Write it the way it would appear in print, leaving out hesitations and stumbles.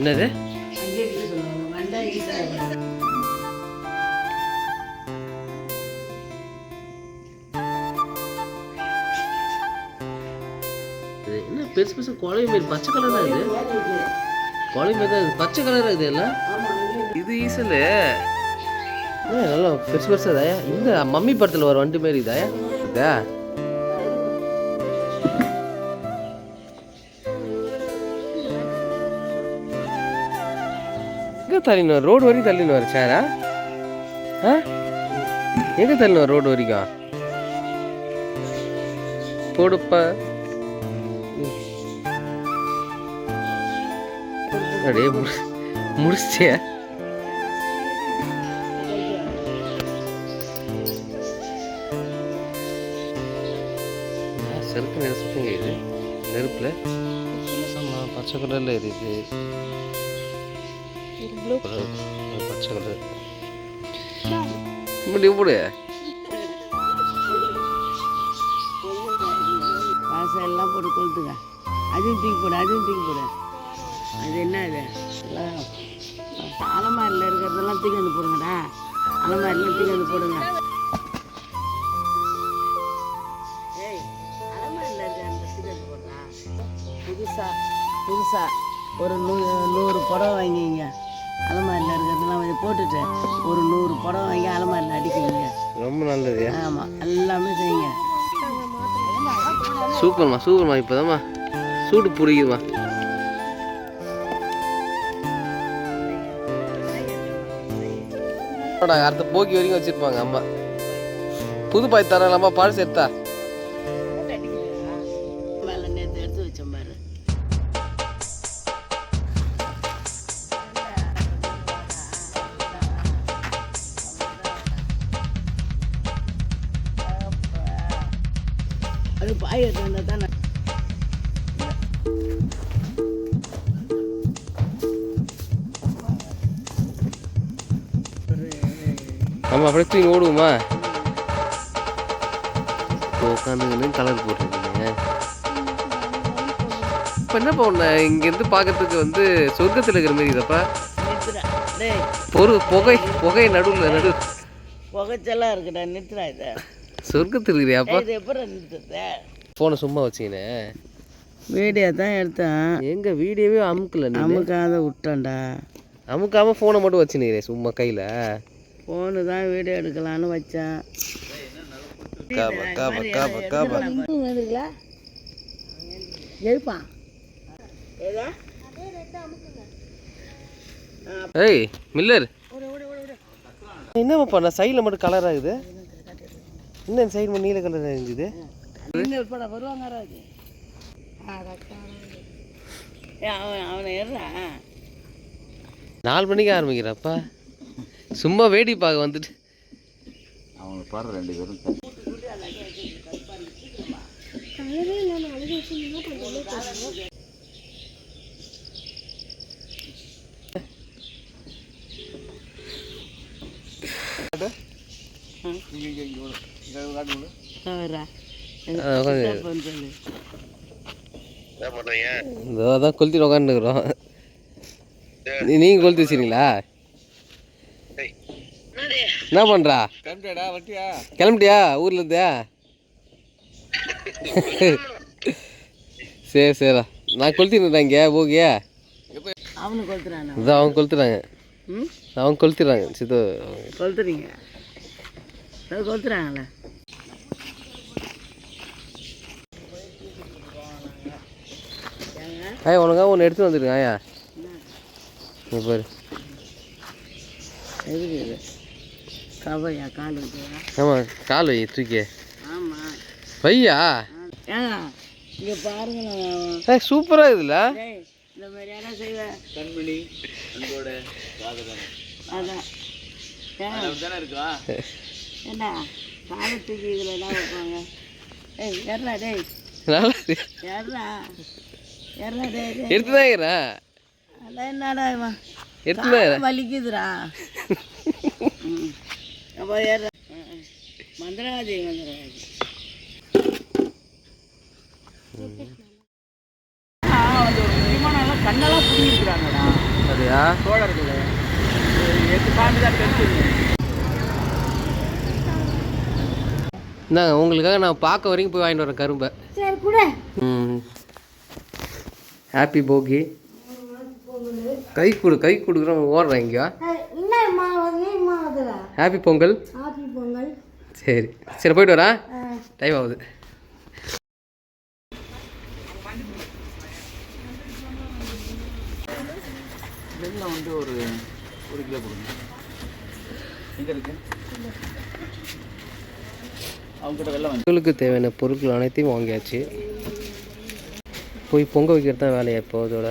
என்னது? என்ன பெருசு பெருசு குழம்பு மாரி பச்சை கலராக இருக்குது. குழம்பு மாரி தான் பச்சை கலராக இருக்குது எல்லாம். இது ஈசல் நல்லா பெருசு பெருசாக தாயா. இந்த மம்மி படத்தில் வர வண்டி மாரி இதாயா இதா. எங்கே தள்ளினு ரோடு வரைக்கும் தள்ளினு வர சேரா? எங்கே தள்ளினு வர ரோடு வரைக்கும் போடுப்பா. அப்படியே முடிச்சிட்டியா? செருப்பு நேரம் சுத்தங்க இது நெருப்பில். ஆமாம் பச்சை கலரில் இருக்குது. பச்சை கலர் இப்படி போடு. எல்லாம் போட்டு கொளுத்துங்க. அதையும் தூக்கி போடு, அதையும் தூக்கி போடு. அது என்ன இது எல்லாம் அலமாரியில் இருக்கிறதெல்லாம் தூக்கி வந்து போடுங்கடா. அலமாரிலாம் தூக்கி வந்து போடுங்க. ஏய் அலமாரியில் இருக்கிற அந்த தூக்கி வந்து போடுறா. புதுசாக ஒரு 100 புடவை வாங்கிங்க. அலமாரியில் இருக்கிறதெல்லாம் போட்டுட்டு ஒரு 100 புடவை வாங்கி அலமாரியில் அடிக்குவீங்க. ரொம்ப நல்லது. ஆமாம் எல்லாமே செய்யுங்க. சூப்பர்மா சூப்பர்மா. இப்போதாம்மா சூடு பிடிக்குதுமா. அடுத்த போக்கி வரைக்கும் வச்சிருப்பாங்க அம்மா. புது பாய் தரலாமா பழசு எடுத்தா? நேற்று எடுத்து வச்சேன் பாரு. அது பாய் எடுத்து வந்தால் தானே. நம்ம அப்படியே தூக்கி ஓடுவோமா? உட்காந்துங்கன்னு கலர் போட்டுருக்கீங்க. இப்போ என்ன பண்ண இங்கேருந்து பார்க்கறதுக்கு சொர்க்கத்தில் இருக்கிற மாதிரி இதப்பா. புகை நடுவில் புகைச்செல்லாம் இருக்குடா. நிறுத்துறா இதை. சொர்க்கத்தில் இருக்கிறியாப்பா? இது எப்படி நிறுத்துற? ஃபோனை சும்மா வச்சிக்கினேன். வீடியோ தான் எடுத்தேன். எங்கள் வீடியோவே அமுக்கல. அமுக்காத விட்டேன்டா. அமுக்காமல் ஃபோனை மட்டும் வச்சுக்கிறேன் சும்மா கையில். ஃபோனு தான் வீடியோ எடுக்கலான்னு வச்சேன். எழுப்பான். ஏய் மில்லர் என்னம்மா பண்ண சைடில் மட்டும் கலர் ஆகுது. இன்னும் சைடு மட்டும் நீல கலர் ஆகுது. வருவாங்க. அவனை ஏறான். 4 மணிக்கு ஆரம்பிக்கிறப்பா. சும்மா வேடி பார்க்க வந்துட்டு அவங்க பாரு 2 பேரும் தான் கொளுத்தி உட்காந்துக்கிறோம். நீங்கள் கொளுத்தி வச்சுருங்களா? என்ன பண்ணுறா? கிளம்பிட்டியா ஊரில் இருந்தியா? சரி சரிடா. நான் கொளுத்திருந்தேன் இங்கே போகிய. அவனு கொளுத்துறான். இதான் அவங்க கொளுத்துறாங்க. அவங்க கொளுத்துறாங்க. சித்து கொளுத்துறீங்க. கொளுத்துறாங்களே. ஆயா உனக்காக ஒன்று எடுத்து வந்துருங்க. ஆயா நீ பாரு. எதுக்கு கவையா கால் வைக்கியா? ஆமாம் கால் வை தூக்கி. ஆமாம் வையா. இங்கே பாருங்களேன். சூப்பராக இருக்குல்ல. இந்த மாதிரி என்ன செய்வேன்? கண்மணி அன்போட அதான் தானே இருக்கா? என்ன காலை தூக்கி இதில் என்ன வைப்பாங்க? ஏய் ஏறா டேய். ஏறா ஏறா டேய். எடுத்துதான் இருக்கிறேன். அதான் என்னடா இவன் எடுத்துதான் வலிக்குதுடா. அப்போ ஏற மந்திராஜி மந்திராஜி. கண்ணெல்லாம் புரிஞ்சுக்கிறாங்கடா. இல்லையா? சோளம் இருக்குது 8 பாம்பு தான் தெரிஞ்சுங்க. இந்தாங்க உங்களுக்காக நான் பார்க்க வரைக்கும் போய் வாங்கிட்டு வரேன் கரும்பை. சரி கூட ஹாப்பி போகி. கை கொடுக்குறோம் ஓடுறேன் இங்கே. ஹாப்பி பொங்கல். ஹாப்பி பொங்கல். சரி சரி போயிட்டு வரேன், டைம் ஆகுது. வெள்ளம் வந்து ஒரு 1 கிலோ கொடுங்க. எங்கே இருக்கு அவங்ககிட்ட வெள்ளம் வந்து பொங்கலுக்கு தேவையான பொருட்கள் அனைத்தையும் வாங்கியாச்சு. போய் பொங்க வைக்கிறது தான் வேலையா இப்போ அதோட.